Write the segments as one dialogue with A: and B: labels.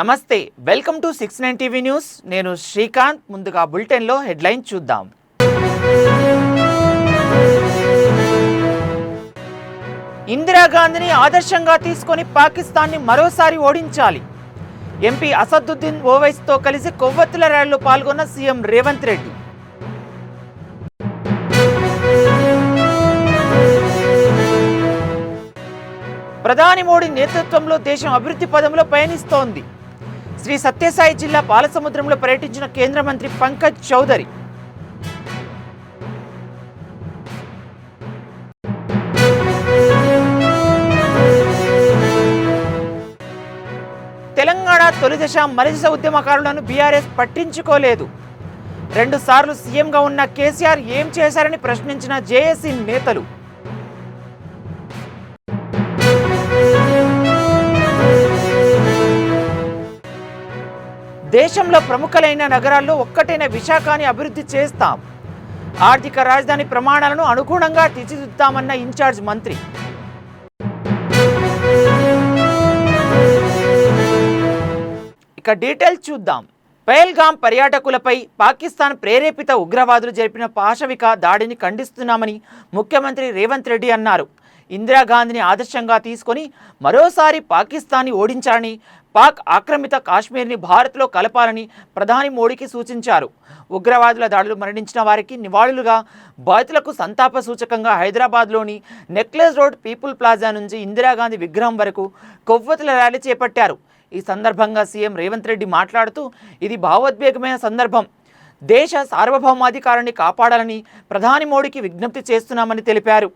A: నమస్తే, welcome to 69 TV news. నేను శ్రీకాంత్. ముందుగా బులెటిన్లో హెడ్లైన్ చూద్దాం. ఇందిరాగాంధీని ఆదర్శంగా తీసుకొని పాకిస్తాన్ని మరోసారి ఓడించాలి. ఎంపీ అసదుద్దీన్ ఓవైసీతో కలిసి కొవ్వొత్తుల ర్యాలీలో పాల్గొన్న సీఎం రేవంత్ రెడ్డి. ప్రధాని మోడీ నేతృత్వంలో దేశం అభివృద్ధి పదంలో పయనిస్తోంది. శ్రీ సత్యసాయి జిల్లా పాలసముద్రంలో పర్యటించిన కేంద్ర మంత్రి పంకజ్ చౌదరి. తెలంగాణ తొలి దశ మలిదశ ఉద్యమకారులను బీఆర్ఎస్ పట్టించుకోలేదు. 2 సార్లు సీఎంగా ఉన్న కేసీఆర్ ఏం చేశారని ప్రశ్నించిన జేఏసీ నేతలు. దేశంలో ప్రముఖులైన నగరాల్లో ఒక్కటైన విశాఖని అభివృద్ధి చేస్తాం. ఆర్థిక రాజధాని ప్రమాణాలను అనుగుణంగా తీర్చిదిద్దామన్న ఇన్ఛార్జ్ మంత్రి. ఇక డీటెయిల్స్ చూద్దాం. పహల్గాం పర్యాటకులపై పాకిస్తాన్ ప్రేరేపిత ఉగ్రవాదులు జరిపిన పాశవిక దాడిని ఖండిస్తున్నామని ముఖ్యమంత్రి రేవంత్ రెడ్డి అన్నారు. ఇందిరాగాంధీని ఆదర్శంగా తీసుకొని మరోసారి పాకిస్తాన్ని ఓడించాలని, పాక్ ఆక్రమిత కాశ్మీర్ని భారత్లో కలపాలని ప్రధాని మోడీకి సూచించారు. ఉగ్రవాదుల దాడులు మరణించిన వారికి నివాళులుగా బాధితులకు సంతాప సూచకంగా హైదరాబాద్లోని నెక్లెస్ రోడ్ పీపుల్ ప్లాజా నుంచి ఇందిరాగాంధీ విగ్రహం వరకు కొవ్వొత్తుల ర్యాలీ చేపట్టారు. ఈ సందర్భంగా సీఎం రేవంత్ రెడ్డి మాట్లాడుతూ, ఇది భావోద్వేగమైన సందర్భం. దేశ సార్వభౌమాధికారాన్ని కాపాడాలని ప్రధాని మోడీకి విజ్ఞప్తి చేస్తున్నామని తెలిపారు.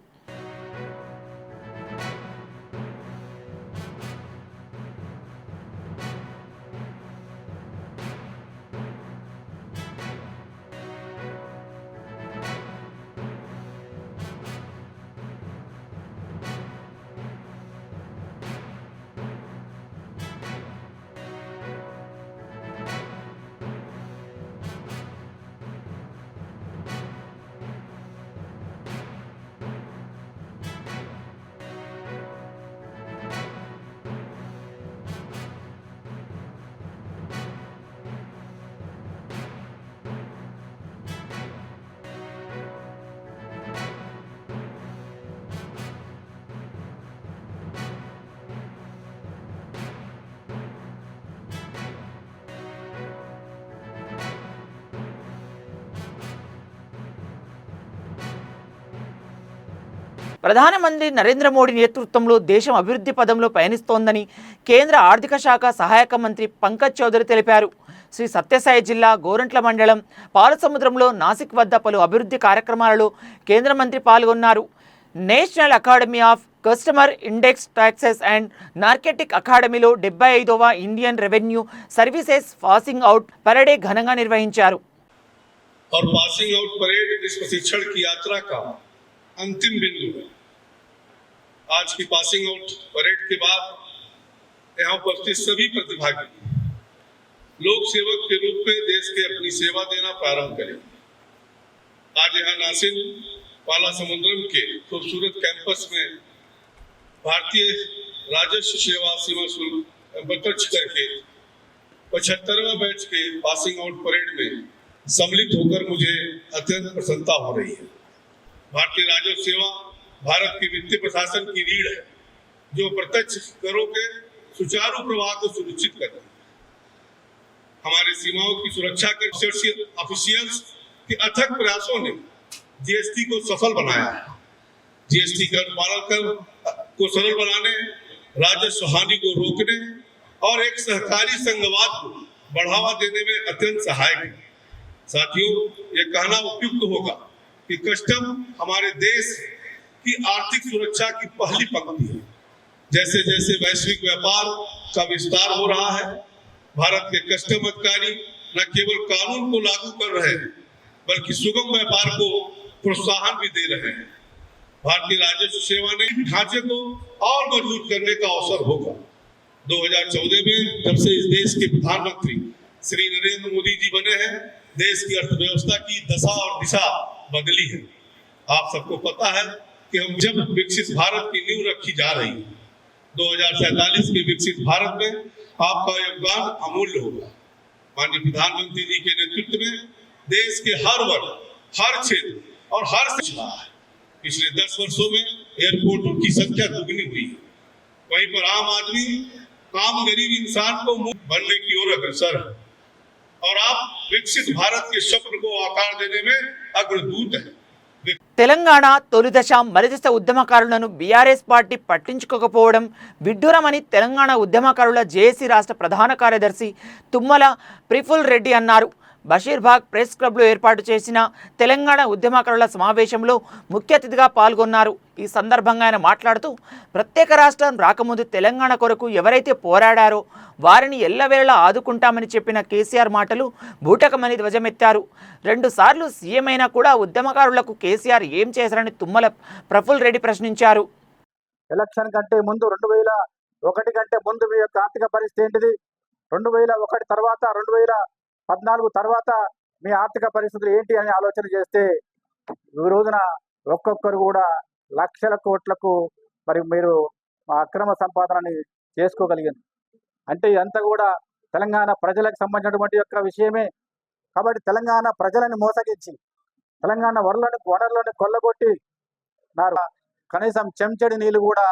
A: ప్రధానమంత్రి నరేంద్ర మోడీ నేతృత్వంలో దేశం అభివృద్ధి పదంలో పయనిస్తోందని కేంద్ర ఆర్థిక శాఖ సహాయక మంత్రి పంకజ్ చౌదరి తెలిపారు. శ్రీ సత్యసాయి జిల్లా గోరంట్ల మండలం పాలసముద్రంలో నాసిక్ వద్ద పలు అభివృద్ధి కార్యక్రమాలలో కేంద్ర మంత్రి పాల్గొన్నారు. National Academy of Customs Indirect Taxes and Narcotics అకాడమీలో 75వ Indian Revenue Services passing out parade ఘనంగా నిర్వహించారు.
B: अंतिम बिंदु है। आज की पासिंग आउट परेड के बाद यहाँ उपस्थित सभी प्रतिभागी लोक सेवक के रूप में देश के अपनी सेवा देना प्रारंभ करेंगे। आज यहाँ नासिक पालासमुद्रम के खूबसूरत कैंपस में भारतीय राजस्व सेवा सीमा शुल्क प्रत्यक्ष करके 75वां बैच के पासिंग आउट परेड में सम्मिलित होकर मुझे अत्यंत प्रसन्नता हो रही है। भारतीय राजस्व सेवा भारत की वित्तीय प्रशासन की रीढ़ है, जो प्रत्यक्ष करों के सुचारू प्रवाह को सुनिश्चित करती है। हमारे सीमाओं की सुरक्षा के ऑफिशियल्स के अथक प्रयासों ने जीएसटी को सफल बनाया है। जीएसटी कर पालन को सरल बनाने, राजस्व हानि को रोकने और एक सहकारी संघवाद को बढ़ावा देने में अत्यंत सहायक है। साथियों, ये कहना उपयुक्त होगा कि कस्टम हमारे देश की आर्थिक सुरक्षा की पहली पंक्ति है। जैसे जैसे वैश्विक व्यापार का विस्तार हो रहा है, भारत के कस्टम अधिकारी न केवल कानून को लागू कर रहे हैं, बल्कि सुगम व्यापार को प्रोत्साहन भी दे रहे हैं। भारतीय राजस्व सेवा ने ढांचे को और मजबूत करने का अवसर होगा। 2014 में जब से इस देश के प्रधानमंत्री श्री नरेंद्र मोदी जी बने हैं, देश की अर्थव्यवस्था की दशा और दिशा बदली है। आप सबको पता है कि हम जब विकसित भारत की नींव रखी जा रही है, 2047 के विकसित भारत में आपका योगदान अमूल्य होगा। माननीय प्रधानमंत्री जी के नेतृत्व में देश के हर वर्ग, हर क्षेत्र और हर है। पिछले 10 वर्षों में एयरपोर्टों की संख्या दुगनी हुई है। वहीं पर आम आदमी, आम गरीब इंसान को मुफ्त बनने की ओर अग्रसर है और आप विकसित भारत के स्वप्न को आकार देने में अग्रदूत है।
A: తెలంగాణ తొలిదశ మలిదశ ఉద్యమకారులను బీఆర్ఎస్ పార్టీ పట్టించుకోకపోవడం విడ్డూరమని తెలంగాణ ఉద్యమకారుల జేఏసీ రాష్ట్ర ప్రధాన కార్యదర్శి తుమ్మల ప్రిఫుల్ రెడ్డి అన్నారు. బషీర్బాగ్ ప్రెస్ క్లబ్లో ఏర్పాటు చేసిన తెలంగాణ ఉద్యమకారుల సమావేశంలో ముఖ్య అతిథిగా పాల్గొన్నారు. ఈ సందర్భంగా ఆయన మాట్లాడుతూ ప్రత్యేక రాష్ట్రం రాకముందు తెలంగాణ కొరకు ఎవరైతే పోరాడారో వారిని ఎల్లవేళలా ఆదుకుంటామని చెప్పిన కేసీఆర్ మాటలు బూటకమని ధ్వజమెత్తారు. 2 సార్లు సీఎం అయినా కూడా ఉద్యమకారులకు కేసీఆర్ ఏం చేశారని తుమ్మల ప్రఫుల్ రెడ్డి ప్రశ్నించారు.
C: ఎలక్షన్ కంటే ముందు 2001 కంటే ముందు మీ యొక్క ఆర్థిక పరిస్థితి ఏంటిది? 2001 తర్వాత 2014 తర్వాత మీ ఆర్థిక పరిస్థితులు ఏంటి అని ఆలోచన చేస్తే ఈ రోజున ఒక్కొక్కరు కూడా లక్షల కోట్లకు మరి మీరు అక్రమ సంపాదనని చేసుకోగలిగింది. అంటే ఇదంతా కూడా తెలంగాణ ప్రజలకు సంబంధించినటువంటి యొక్క విషయమే. కాబట్టి తెలంగాణ ప్రజలను మోసగించి తెలంగాణ వనరులను కొల్లగొట్టి కనీసం చెంచడి నీళ్లు కూడా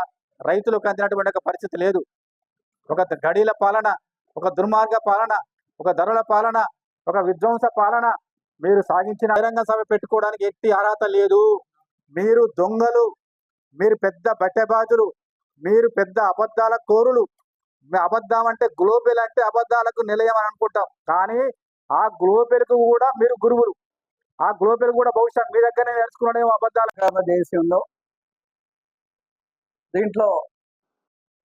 C: రైతులకు అందినటువంటి ఒక పరిస్థితి లేదు. ఒక గడీల పాలన, ఒక దుర్మార్గ పాలన, ఒక ధరల పాలన, ఒక విధ్వంస పాలన మీరు సాగించిన బహిరంగ సభ పెట్టుకోవడానికి ఎట్టి అర్హత లేదు. మీరు దొంగలు, మీరు పెద్ద బట్టెబాజులు, మీరు పెద్ద అబద్ధాల కోరులు. అబద్ధం అంటే గ్లోబల్ అంటే అబద్ధాలకు నిలయం అని అనుకుంటాం, కానీ ఆ గ్లోబల్కు కూడా మీరు గురువులు. ఆ గ్లోబల్ కూడా బహుశా మీ దగ్గరనే నేర్చుకున్నాడేమో అబద్ధాల దేశంలో. దీంట్లో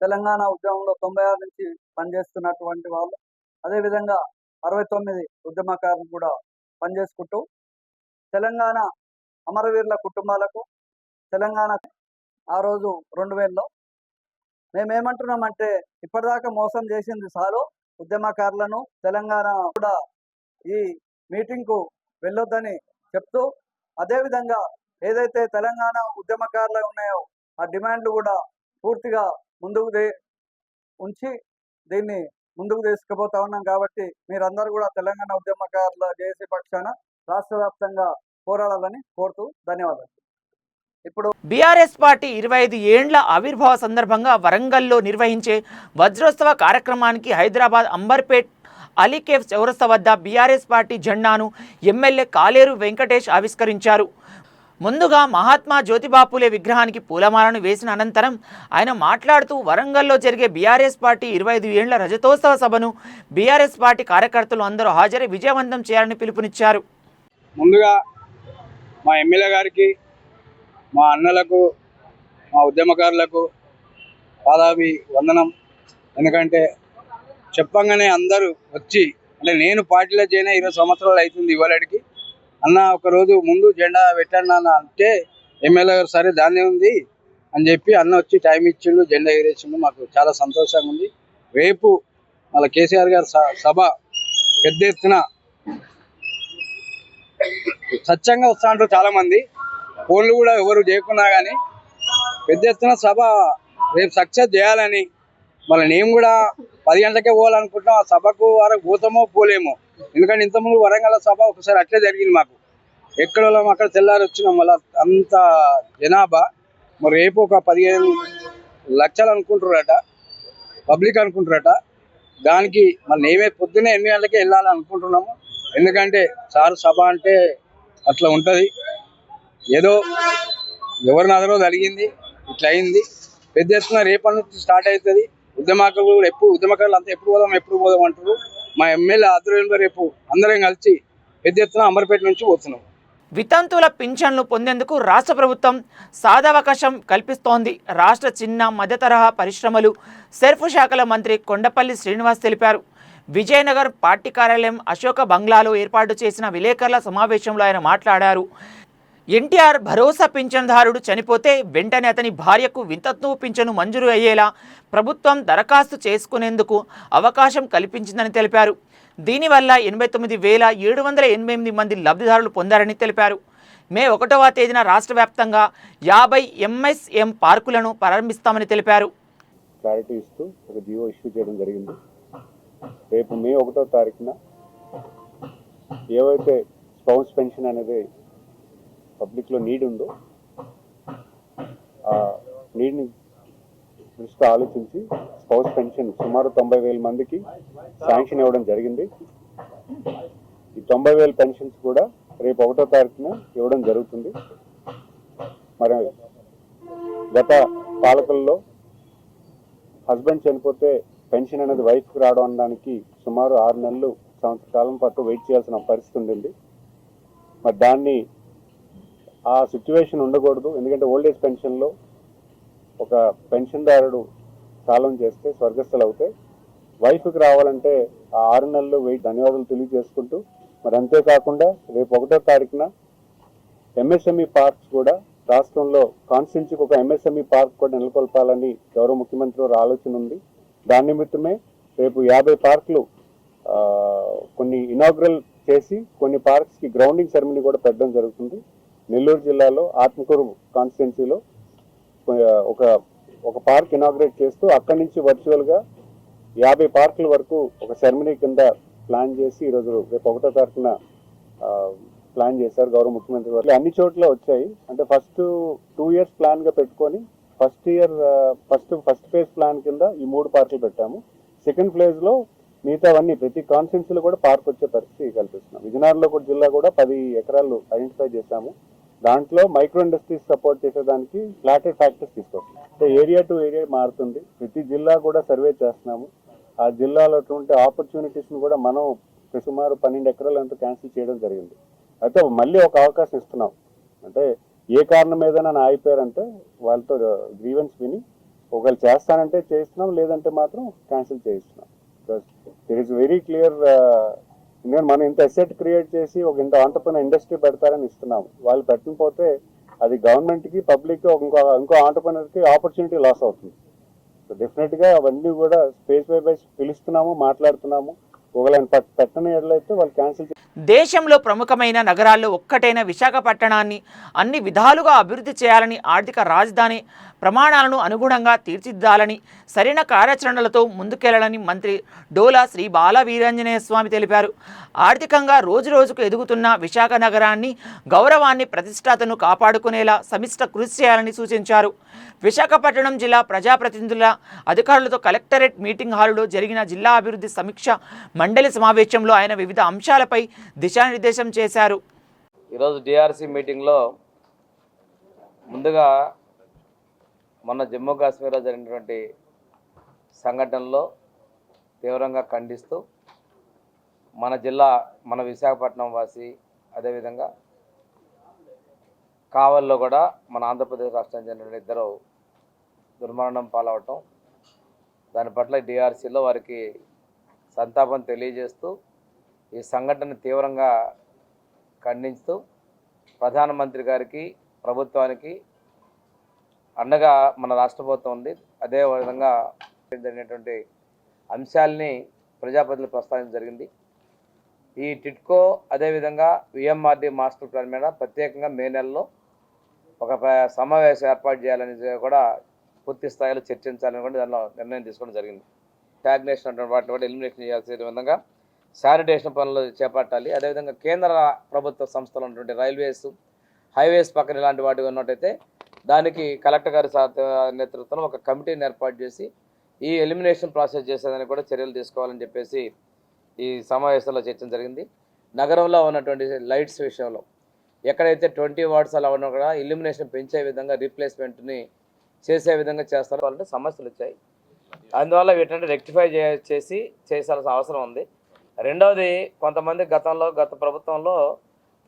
C: తెలంగాణ ఉద్యమంలో 96 నుంచి పనిచేస్తున్నటువంటి వాళ్ళు, అదేవిధంగా 69 ఉద్యమకారులు కూడా పనిచేసుకుంటూ తెలంగాణ అమరవీరుల కుటుంబాలకు తెలంగాణ ఆ రోజు 2000లో మేమేమంటున్నామంటే ఇప్పటిదాకా మోసం చేసింది చాలు, ఉద్యమకారులను తెలంగాణ కూడా ఈ మీటింగ్కు వెళ్ళొద్దని చెప్తూ, అదేవిధంగా ఏదైతే తెలంగాణ ఉద్యమకారులు ఉన్నాయో ఆ డిమాండ్లు కూడా పూర్తిగా ముందుకు ఉంచి దీన్ని ముందుకు తీసుకుపోతా ఉన్నాం. కాబట్టి మీరందరూ కూడా తెలంగాణ ఉద్యమకారుల జేఏసీ పక్షాన రాష్ట్ర వ్యాప్తంగా పోరాడాలని కోరుతూ ధన్యవాదాలు. ఇప్పుడు
A: బీఆర్ఎస్ పార్టీ 25 ఏండ్ల ఆవిర్భావ సందర్భంగా వరంగల్లో నిర్వహించే వజ్రోత్సవ కార్యక్రమానికి హైదరాబాద్ అంబర్పేట్ అలీకేఫ్ చౌరస్తా వద్ద బీఆర్ఎస్ పార్టీ జెండాను ఎమ్మెల్యే కాలేరు వెంకటేష్ ఆవిష్కరించారు. ముందుగా మహాత్మా జ్యోతిబాపులే విగ్రహానికి పూలమాలను వేసిన అనంతరం ఆయన మాట్లాడుతూ వరంగల్లో జరిగే బీఆర్ఎస్ పార్టీ 25 ఏండ్ల రజతోత్సవ సభను బీఆర్ఎస్ పార్టీ కార్యకర్తలు అందరూ హాజరై విజయవంతం చేయాలని పిలుపునిచ్చారు.
D: ముందుగా మా ఎమ్మెల్యే గారికి, మా అన్నలకు, మా ఉద్యమకారులకు పాదాభి వందనం. ఎందుకంటే చెప్పంగానే అందరూ వచ్చి, అంటే నేను పార్టీలో చేరిన 20 సంవత్సరాలు అవుతుంది ఇవాళకి. అన్న ఒకరోజు ముందు జెండా పెట్టండి అన్న అంటే ఎమ్మెల్యే గారు సరే దాన్నే ఉంది అని చెప్పి అన్న వచ్చి టైం ఇచ్చిండు, జెండా ఎగరేసిండు. మాకు చాలా సంతోషంగా ఉంది. రేపు మళ్ళీ కేసీఆర్ గారు సభ పెద్ద ఎత్తున స్వచ్ఛంగా వస్తా అంటారు చాలా మంది, ఫోన్లు కూడా ఎవరు చేయకున్నా కానీ పెద్ద ఎత్తున సభ రేపు సక్సెస్ చేయాలని, మళ్ళీ నేను కూడా 10 గంటలకే పోవాలనుకుంటున్నాం. ఆ సభకు వరకు పోతామో పోలేమో, ఎందుకంటే ఇంతకుముందు వరంగల్ సభ ఒకసారి అట్లే జరిగింది. మాకు ఎక్కడ అక్కడ తెల్లారి వచ్చినాం, మళ్ళీ అంత జనాభా. మరి రేపు ఒక 15 లక్షలు అనుకుంటారట, పబ్లిక్ అనుకుంటారట. దానికి మళ్ళీ మేమే పొద్దున్నే 8 గంటలకే వెళ్ళాలని అనుకుంటున్నాము. ఎందుకంటే సారు సభ అంటే అట్లా ఉంటుంది, ఏదో ఎవరి నదరో జరిగింది, ఇట్లా అయింది. పెద్ద ఎత్తున రేపటి నుంచి స్టార్ట్ అవుతుంది. ఉద్యమకారులు కూడా ఉద్యమకారులు అంతా ఎప్పుడు పోదాం అంటారు. మా ఎమ్మెల్యే ఆధ్వర్యంలో రేపు అందరం కలిసి పెద్ద ఎత్తున అంబర్పేట నుంచి పోతున్నాం.
A: వితంతువుల పింఛన్లు పొందేందుకు రాష్ట్ర ప్రభుత్వం సాదవకాశం కల్పిస్తోంది. రాష్ట్ర చిన్న మధ్య తరహా పరిశ్రమలు సెర్ఫ్ శాఖల మంత్రి కొండపల్లి శ్రీనివాస్ తెలిపారు. విజయనగర్ పార్టీ కార్యాలయం అశోక బంగ్లాలో ఏర్పాటు చేసిన విలేకరుల సమావేశంలో ఆయన మాట్లాడారు. ఎన్టీఆర్ భరోసా పింఛన్దారుడు చనిపోతే వెంటనే అతని భార్యకు వితంతువు పింఛను మంజూరు అయ్యేలా ప్రభుత్వం దరఖాస్తు చేసుకునేందుకు అవకాశం కల్పించిందని తెలిపారు. దీనివల్ల 89,788 మంది లబ్ధిదారులు పొందారని తెలిపారు. మే 1వ తేదీన రాష్ట్ర వ్యాప్తంగా 50 MSM పార్కులను ప్రారంభిస్తామని తెలిపారు.
E: క్లారిటీ ఇస్తూ ఒక జియో ఇష్యూ చేయడం జరిగింది. రేపు మే 1వ తారీఖున ఏవైతే స్పౌస్ పెన్షన్ అనేది పబ్లిక్లో నీడ్ ఉందో ఆ నీడ్ని దృష్టిలో ఆలోచించి స్పౌస్ పెన్షన్ సుమారు 90,000 మందికి శాంక్షన్ ఇవ్వడం జరిగింది. ఈ 90,000 పెన్షన్స్ కూడా రేపు 1వ తారీఖున ఇవ్వడం జరుగుతుంది. మరి గత పాలకుల్లో హస్బెండ్ చనిపోతే పెన్షన్ అనేది వైఫ్కి రావడం అనడానికి సుమారు 6 నెలలు సంవత్సర కాలం పాటు వెయిట్ చేయాల్సిన పరిస్థితి ఉండింది. మరి దాన్ని ఆ సిచ్యువేషన్ ఉండకూడదు. ఎందుకంటే ఓల్డేజ్ పెన్షన్లో ఒక పెన్షన్దారుడు కాలం చేస్తే స్వర్గస్థులు అవుతాయి. వైఫ్కి రావాలంటే ఆ 6 నెలలు వెయిట్ ధన్యవాదాలు తెలియజేసుకుంటూ మరి అంతేకాకుండా రేపు 1వ తారీఖున ఎంఎస్ఎంఈ పార్క్స్ కూడా రాష్ట్రంలో కాన్స్టిట్యున్సీకి ఒక ఎంఎస్ఎంఈ పార్క్ కూడా నెలకొల్పాలని గౌరవ ముఖ్యమంత్రి వారి ఆలోచన ఉంది. దాని నిమిత్తమే రేపు 50 పార్కులు కొన్ని ఇనాగ్రల్ చేసి కొన్ని పార్క్స్కి గ్రౌండింగ్ సెరమనీ కూడా పెట్టడం జరుగుతుంది. నెల్లూరు జిల్లాలో ఆత్మకూరు కాన్స్టిట్యున్సీలో ఒక పార్క్ ఇనాగ్రేట్ చేస్తూ అక్కడి నుంచి వర్చువల్గా 50 పార్కుల వరకు ఒక సెరమనీ కింద ప్లాన్ చేసి ఈరోజు రేపు 1వ తారీఖున ప్లాన్ చేశారు గౌరవ ముఖ్యమంత్రి వారు. అన్ని చోట్ల వచ్చాయి. అంటే ఫస్ట్ 2 years ప్లాన్గా పెట్టుకొని ఫస్ట్ ఫేజ్ ప్లాన్ కింద ఈ 3 పార్కులు పెట్టాము. సెకండ్ ఫేజ్లో మిగతావన్నీ ప్రతి కాన్స్టిట్యున్సీలో కూడా పార్క్ వచ్చే పరిస్థితి కల్పిస్తున్నాం. విజయనగరంలో కూడా జిల్లా కూడా 10 ఎకరాలు ఐడెంటిఫై చేశాము. దాంట్లో మైక్రో ఇండస్ట్రీస్ సపోర్ట్ చేసేదానికి ఫ్లాటెడ్ ఫ్యాక్టరీస్ తీసుకొస్తున్నాం. అంటే ఏరియా టు ఏరియా మారుతుంది. ప్రతి జిల్లా కూడా సర్వే చేస్తున్నాము. ఆ జిల్లాలో అటువంటి ఆపర్చునిటీస్ని కూడా మనం సుమారు 12 ఎకరాలంతా క్యాన్సిల్ చేయడం జరిగింది. అయితే మళ్ళీ ఒక అవకాశం ఇస్తున్నాం. అంటే ఏ కారణం ఏదైనా ఆగిపోయారంటే వాళ్ళతో గ్రీవెన్స్ విని ఒకవేళ చేస్తానంటే చేస్తున్నాం, లేదంటే మాత్రం క్యాన్సిల్ చేయిస్తున్నాం. Because there is very clear. ఎందుకంటే మనం ఇంత అసెట్ క్రియేట్ చేసి ఒక ఇంత ఆంటర్ప్రెన్యూర్ ఇండస్ట్రీ పెడతారని ఇస్తున్నాము. వాళ్ళు పెట్టకపోతే అది గవర్నమెంట్కి పబ్లిక్కి ఇంకో ఆంటర్ప్రెన్యూర్కి ఆపర్చునిటీ లాస్ అవుతుంది. సో డెఫినెట్గా అవన్నీ కూడా స్పేస్ బై బై పిలుస్తున్నాము, మాట్లాడుతున్నాము. ఒకవేళ పెట్టని ఎట్లయితే వాళ్ళు క్యాన్సిల్.
A: దేశంలో ప్రముఖమైన నగరాల్లో ఒక్కటైన విశాఖపట్టణాన్ని అన్ని విధాలుగా అభివృద్ధి చేయాలని, ఆర్థిక రాజధాని ప్రమాణాలను అనుగుణంగా తీర్చిదిద్దాలని, సరైన కార్యాచరణలతో ముందుకెళ్లాలని మంత్రి డోలా శ్రీ బాల వీరాంజనేయ స్వామి తెలిపారు. ఆర్థికంగా రోజురోజుకు ఎదుగుతున్న విశాఖ నగరాన్ని గౌరవాన్ని, ప్రతిష్టతను కాపాడుకునేలా సమిష్ట కృషి చేయాలని సూచించారు. విశాఖపట్నం జిల్లా ప్రజాప్రతినిధుల అధికారులతో కలెక్టరేట్ మీటింగ్ హాలులో జరిగిన జిల్లా అభివృద్ధి సమీక్ష మండలి సమావేశంలో ఆయన వివిధ అంశాలపై దిశానిర్దేశం చేశారు.
F: ఈరోజు డిఆర్సీ మీటింగ్లో ముందుగా మొన్న జమ్మూ కాశ్మీర్లో జరిగినటువంటి సంఘటనలో తీవ్రంగా ఖండిస్తూ మన విశాఖపట్నం వాసి, అదేవిధంగా కావల్లో కూడా మన ఆంధ్రప్రదేశ్ రాష్ట్రానికి చెందిన 2 దుర్మరణం పాలవటం, దాని పట్ల డిఆర్సీలో వారికి సంతాపం తెలియజేస్తూ ఈ సంఘటన తీవ్రంగా ఖండిస్తూ ప్రధానమంత్రి గారికి, ప్రభుత్వానికి అండగా మన రాష్ట్ర ప్రభుత్వం ఉంది. అదేవిధంగా జరిగినటువంటి అంశాలని ప్రజాప్రతినిధులు ప్రస్తావించడం జరిగింది. ఈ టిట్కో అదేవిధంగా విఎంఆర్డి మాస్టర్ ప్లాన్ మీద ప్రత్యేకంగా మే నెలలో ఒక సమావేశం ఏర్పాటు చేయాలని కూడా పూర్తి స్థాయిలో చర్చించాలని కూడా దానిలో నిర్ణయం తీసుకోవడం జరిగింది. స్టాగ్నేషన్ అటువంటి వాటిని కూడా ఎలిమినేషన్ చేయాల్సిన విధంగా శానిటేషన్ పనులు చేపట్టాలి. అదేవిధంగా కేంద్ర ప్రభుత్వ సంస్థలు ఉన్నటువంటి రైల్వేస్, హైవేస్ పక్కన ఇలాంటి వాటి ఉన్నట్టయితే దానికి కలెక్టర్ గారి నేతృత్వంలో ఒక కమిటీని ఏర్పాటు చేసి ఈ ఎలిమినేషన్ ప్రాసెస్ చేసేదానికి కూడా చర్యలు తీసుకోవాలని చెప్పేసి ఈ సమావేశంలో చర్చ జరిగింది. నగరంలో ఉన్నటువంటి లైట్స్ విషయంలో ఎక్కడైతే 20 వాట్స్ అలా ఉన్నా కూడా ఎలిమినేషన్ పెంచే విధంగా రీప్లేస్మెంట్ని చేసే విధంగా చేస్తారు. వాళ్ళంటే సమస్యలు వచ్చాయి. అందువల్ల వీటిని రెక్టిఫై చేయాల్సిన అవసరం ఉంది. రెండవది, కొంతమంది గత ప్రభుత్వంలో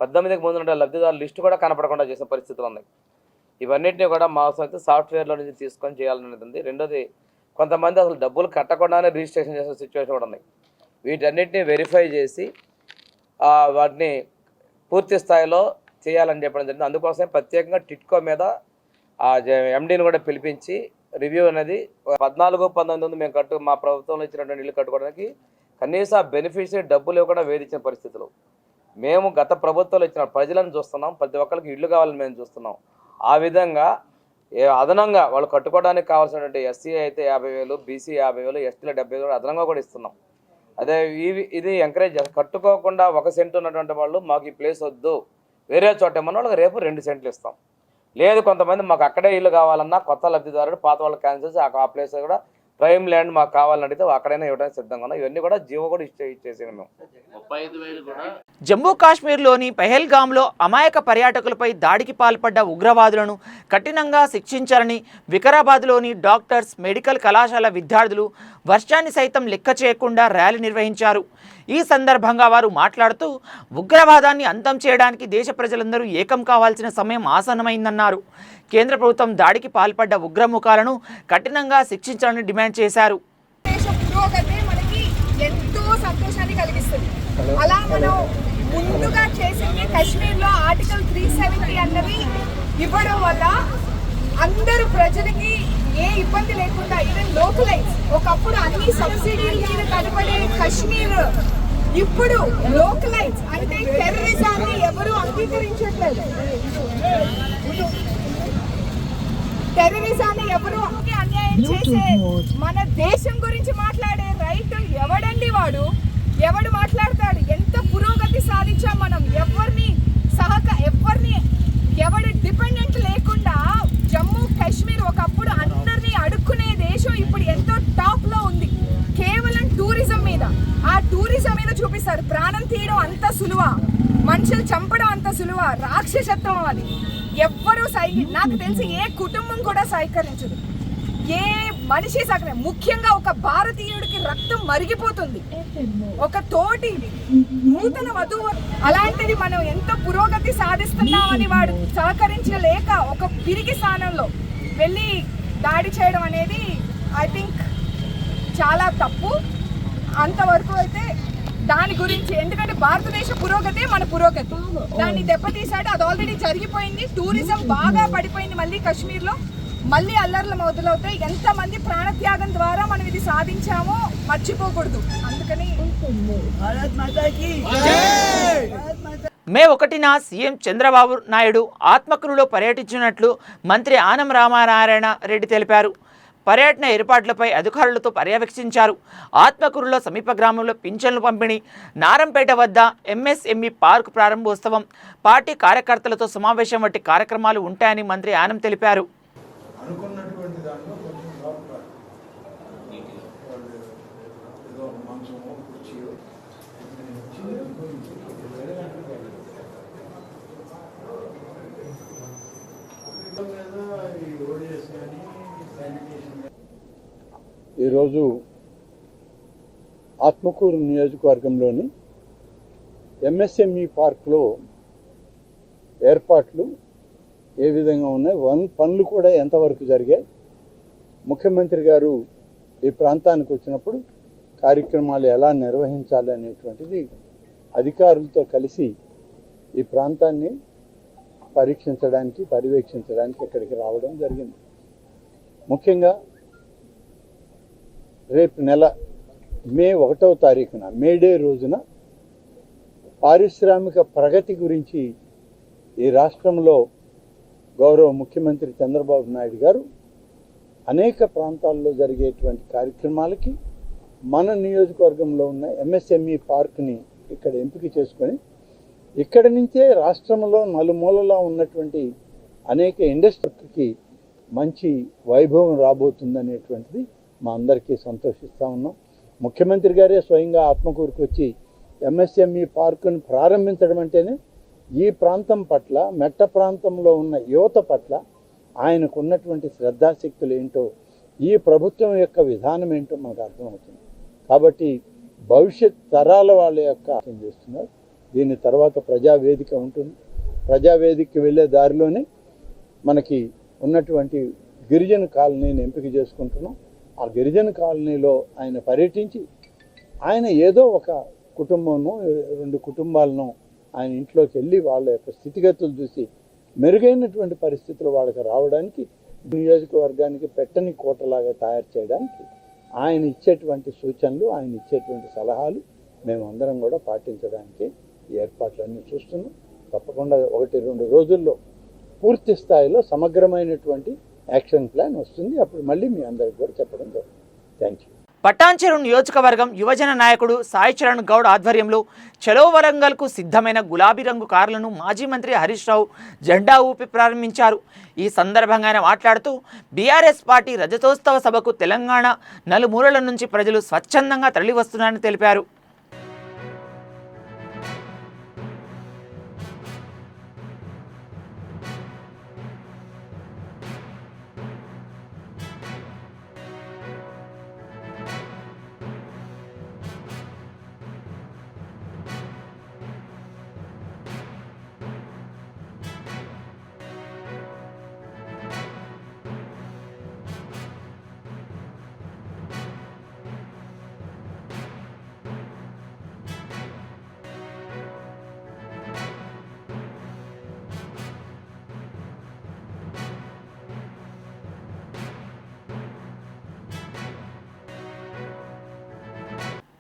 F: 18కి ముందు ఉండే లబ్ధిదారుల లిస్టు కూడా కనపడకుండా చేసిన పరిస్థితులు ఉన్నాయి. ఇవన్నింటినీ కూడా మా అవసరం అయితే సాఫ్ట్వేర్లో నుంచి తీసుకొని చేయాలనేది ఉంది. రెండోది, కొంతమంది అసలు డబ్బులు కట్టకుండానే రిజిస్ట్రేషన్ చేసిన సిచ్యువేషన్ కూడా ఉన్నాయి. వీటన్నిటిని వెరిఫై చేసి వాటిని పూర్తి స్థాయిలో చేయాలని చెప్పడం జరిగింది. అందుకోసమే ప్రత్యేకంగా టిట్కో మీద ఎండీని కూడా పిలిపించి రివ్యూ అనేది 14-19 మేము మా ప్రభుత్వంలో ఇచ్చినటువంటి ఇల్లు కట్టుకోవడానికి కనీసం బెనిఫిషియరీ డబ్బులు ఇవ్వకుండా వేధించిన పరిస్థితులు. మేము గత ప్రభుత్వంలో ఇచ్చిన ప్రజలను చూస్తున్నాం, ప్రతి ఒక్కరికి ఇల్లు కావాలని మేము చూస్తున్నాం. ఆ విధంగా అదనంగా వాళ్ళు కట్టుకోవడానికి కావాల్సినటువంటి ఎస్సీ అయితే 50,000, బీసీ 50,000, ఎస్టీలో 70,000 అదనంగా కూడా ఇస్తున్నాం. అదే ఇది ఎంకరేజ్ చేస్తాం. కట్టుకోకుండా 1 సెంటు ఉన్నటువంటి వాళ్ళు మాకు ఈ ప్లేస్ వద్దు వేరే చోట ఇమ్మన్న వాళ్ళకి రేపు 2 సెంట్లు ఇస్తాం. లేదు కొంతమంది మాకు అక్కడే ఇల్లు కావాలన్నా కొత్త లబ్ధిదారుడు పాత వాళ్ళు క్యాన్సిల్ చేసి ఆ ప్లేస్ కూడా ప్రైమ్ ల్యాండ్ మాకు కావాలని అడిగితే అక్కడైనా ఇవ్వడానికి సిద్ధంగా ఉన్నాం. ఇవన్నీ కూడా జీవో కూడా ఇచ్చేసాను మేము.
G: 35,000 కూడా.
A: జమ్మూ కాశ్మీర్లోని పెహల్గాంలో అమాయక పర్యాటకులపై దాడికి పాల్పడ్డ ఉగ్రవాదులను కఠినంగా శిక్షించాలని వికారాబాద్లోని డాక్టర్స్ మెడికల్ కళాశాల విద్యార్థులు వర్షాన్ని సైతం లెక్క చేయకుండా ర్యాలీ నిర్వహించారు. ఈ సందర్భంగా వారు మాట్లాడుతూ ఉగ్రవాదాన్ని అంతం చేయడానికి దేశ ప్రజలందరూ ఏకం కావాల్సిన సమయం ఆసన్నమైందన్నారు. కేంద్ర ప్రభుత్వం దాడికి పాల్పడ్డ ఉగ్రముఖాలను కఠినంగా శిక్షించాలని డిమాండ్ చేశారు.
H: ఎంతో సంతోషాన్ని కలిగిస్తుంది. అలా మనం ముందుగా చేసింది కాశ్మీర్లో ఆర్టికల్ 370 అన్నది ఇవ్వడం వల్ల అందరు ప్రజలకి ఏ ఇబ్బంది లేకుండా ఈవెన్ లోకలైజ్ ఒకప్పుడు అన్ని సబ్సిడీల మీద కనబడే కాశ్మీర్ ఇప్పుడు లోకలైజ్ అంటే టెర్రరిజాన్ని ఎవరు అంగీకరించట్లేదు. టెర్రరిజాన్ని ఎవరు అన్యాయం చేసే మన దేశం గురించి మాట్లాడే రైట్ ఎవడండి వాడు? ఎవడు మాట్లాడతాడు? ఎంత పురోగతి సాధించాం మనం. ఎవరిని ఎవడు డిపెండెంట్ లేకుండా జమ్మూ కాశ్మీర్ ఒకప్పుడు అందరినీ అడుక్కునే దేశం ఇప్పుడు ఎంతో టాప్ లో ఉంది. కేవలం టూరిజం మీద చూపిస్తారు. ప్రాణం తీయడం అంత సులువా? మనుషులు చంపడం అంత సులువా? రాక్షసత్వం అది. ఎవ్వరూ నాకు తెలిసి ఏ కుటుంబం కూడా సహకరించదు. ఏ మనిషి సగం ముఖ్యంగా ఒక భారతీయుడికి రక్తం మరిగిపోతుంది ఒక తోటి నూతన వధువు. అలాంటిది మనం ఎంత పురోగతి సాధిస్తున్నామని వాడు సహకరించలేక ఒక పిరికి స్థానంలో వెళ్ళి దాడి చేయడం అనేది ఐ థింక్ చాలా తప్పు. అంతవరకు అయితే దాని గురించి, ఎందుకంటే భారతదేశ పురోగతే మన పురోగతి. దాన్ని దెబ్బతీసాడు. అది ఆల్రెడీ జరిగిపోయింది. టూరిజం బాగా పడిపోయింది. మళ్ళీ కాశ్మీర్లో మళ్ళీ అల్లర్లు మొదలవుతాయి. ఎంతమంది ప్రాణత్యాగం ద్వారా మనం ఇది సాధించామో మర్చిపోకూడదు. అందుకని
A: మే 1న సీఎం చంద్రబాబు నాయుడు ఆత్మకూరులో పర్యటించినట్లు మంత్రి ఆనం రామనారాయణ రెడ్డి తెలిపారు. పర్యటన ఏర్పాట్లపై అధికారులతో పర్యవేక్షించారు. ఆత్మకూరులో సమీప గ్రామంలో పింఛన్లు పంపిణీ, నారంపేట వద్ద ఎంఎస్ఎంఈ పార్క్ ప్రారంభోత్సవం, పార్టీ కార్యకర్తలతో సమావేశం వంటి కార్యక్రమాలు ఉంటాయని మంత్రి ఆనం తెలిపారు.
I: ఈరోజు ఆత్మకూరు నియోజకవర్గంలోని ఎంఎస్ఎంఈ పార్క్లో ఏర్పాట్లు ఏ విధంగా ఉన్నాయి, పనులు కూడా ఎంతవరకు జరిగాయి, ముఖ్యమంత్రి గారు ఈ ప్రాంతానికి వచ్చినప్పుడు కార్యక్రమాలు ఎలా నిర్వహించాలి అనేటువంటిది అధికారులతో కలిసి ఈ ప్రాంతాన్ని పర్యవేక్షించడానికి ఇక్కడికి రావడం జరిగింది. ముఖ్యంగా రేపు నెల మే 1వ తారీఖున మేడే రోజున పారిశ్రామిక ప్రగతి గురించి ఈ రాష్ట్రంలో గౌరవ ముఖ్యమంత్రి చంద్రబాబు నాయుడు గారు అనేక ప్రాంతాల్లో జరిగేటువంటి కార్యక్రమాలకి మన నియోజకవర్గంలో ఉన్న ఎంఎస్ఎంఈ పార్క్ని ఇక్కడ ఎంపిక చేసుకొని ఇక్కడి నుంచే రాష్ట్రంలో నలుమూలలా ఉన్నటువంటి అనేక ఇండస్ట్రీకి మంచి వైభవం రాబోతుందనేటువంటిది మా అందరికీ సంతోషిస్తూ ఉన్నాం. ముఖ్యమంత్రి గారే స్వయంగా ఆత్మకూరుకు వచ్చి ఎంఎస్ఎంఈ పార్కును ప్రారంభించడం అంటేనే ఈ ప్రాంతం పట్ల, మెట్ట ప్రాంతంలో ఉన్న యువత పట్ల ఆయనకు ఉన్నటువంటి శ్రద్ధాశక్తులు ఏంటో, ఈ ప్రభుత్వం యొక్క విధానం ఏంటో మనకు అర్థమవుతుంది. కాబట్టి భవిష్యత్ తరాల వాళ్ళ యొక్క చేస్తున్నారు. దీని తర్వాత ప్రజావేదిక ఉంటుంది. ప్రజావేదికకి వెళ్ళే దారిలోనే మనకి ఉన్నటువంటి గిరిజన కాలనీని ఎంపిక చేసుకుంటున్నాం. ఆ గిరిజన కాలనీలో ఆయన పర్యటించి ఆయన ఏదో ఒక కుటుంబంను, 2 కుటుంబాలను ఆయన ఇంట్లోకి వెళ్ళి వాళ్ళ యొక్క స్థితిగతులు చూసి మెరుగైనటువంటి పరిస్థితులు వాళ్ళకి రావడానికి, నియోజకవర్గానికి పెట్టని కోటలాగా తయారు చేయడానికి ఆయన ఇచ్చేటువంటి సూచనలు, ఆయన ఇచ్చేటువంటి సలహాలు మేమందరం కూడా పాటించడానికి ఏర్పాట్లన్నీ చూస్తున్నాం. తప్పకుండా 1-2 రోజుల్లో పూర్తి స్థాయిలో సమగ్రమైనటువంటి యాక్షన్ ప్లాన్ వస్తుంది. అప్పుడు మళ్ళీ మీ అందరికి కూడా చెప్పడం జరుగుతుంది. Thank you.
A: పటాన్చెరు నియోజకవర్గం యువజన నాయకుడు సాయి చరణ్ గౌడ్ ఆధ్వర్యంలో చలో వరంగల్కు సిద్ధమైన గులాబీ రంగు కార్లను మాజీ మంత్రి హరీష్ రావు జెండా ఊపి ప్రారంభించారు. ఈ సందర్భంగా ఆయన మాట్లాడుతూ బీఆర్ఎస్ పార్టీ రజతోత్సవ సభకు తెలంగాణ నలుమూలల నుంచి ప్రజలు స్వచ్ఛందంగా తరలివస్తున్నారని తెలిపారు.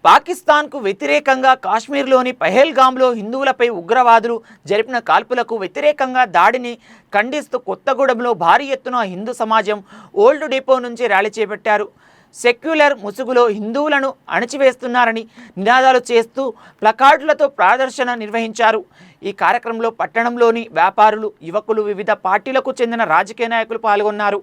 A: పాకిస్తాన్కు వ్యతిరేకంగా కాశ్మీర్లోని పహల్గామ్లో హిందువులపై ఉగ్రవాదులు జరిపిన కాల్పులకు వ్యతిరేకంగా దాడిని ఖండిస్తూ కొత్తగూడెంలో భారీ ఎత్తున హిందూ సమాజం ఓల్డ్ డిపో నుంచి ర్యాలీ చేపట్టారు. సెక్యులర్ ముసుగులో హిందువులను అణచివేస్తున్నారని నినాదాలు చేస్తూ ప్లకార్డులతో ప్రదర్శన నిర్వహించారు. ఈ కార్యక్రమంలో పట్టణంలోని వ్యాపారులు, యువకులు, వివిధ పార్టీలకు చెందిన రాజకీయ నాయకులు పాల్గొన్నారు.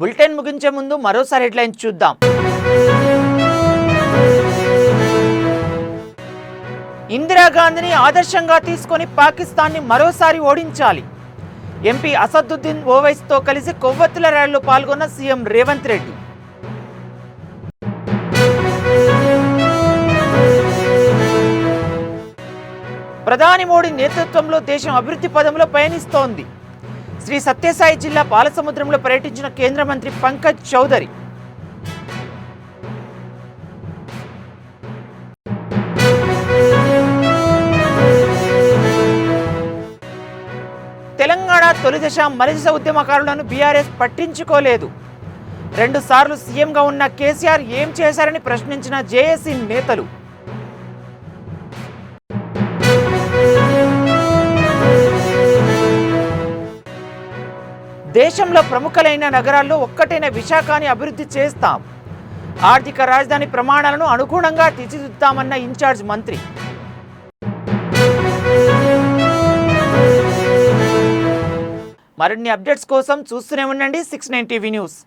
A: బులెటిన్ ముగించే ముందు మరోసారి హెడ్లైన్స్ చూద్దాం. ఇందిరాగాంధీని ఆదర్శంగా తీసుకొని పాకిస్తాన్ని మరోసారి ఓడించాలి. ఎంపీ అసదుద్దీన్ ఓవైసీతో కలిసి కొవ్వొత్తుల ర్యాలీలో పాల్గొన్న సీఎం రేవంత్ రెడ్డి. ప్రధాని మోడీ నేతృత్వంలో దేశం అభివృద్ధి పదంలో పయనిస్తోంది. శ్రీ సత్యసాయి జిల్లా పాలసముద్రంలో పర్యటించిన కేంద్ర మంత్రి పంకజ్ చౌదరి. తెలంగాణ తొలిదశ మలిదశ ఉద్యమకారులను బీఆర్ఎస్ పట్టించుకోలేదు. 2 సార్లు సీఎంగా ఉన్న కేసీఆర్ ఏం చేశారని ప్రశ్నించిన జేఏసీ నేతలు. దేశంలో ప్రముఖులైన నగరాల్లో ఒక్కటైన విశాఖని అభివృద్ధి చేస్తాం. ఆర్థిక రాజధాని ప్రమాణాలను అనుగుణంగా తీర్చిదిద్దామన్న ఇన్ఛార్జ్ మంత్రి. మరిన్ని అప్డేట్స్ కోసం చూస్తూనే ఉండండి 69 టీవీ న్యూస్.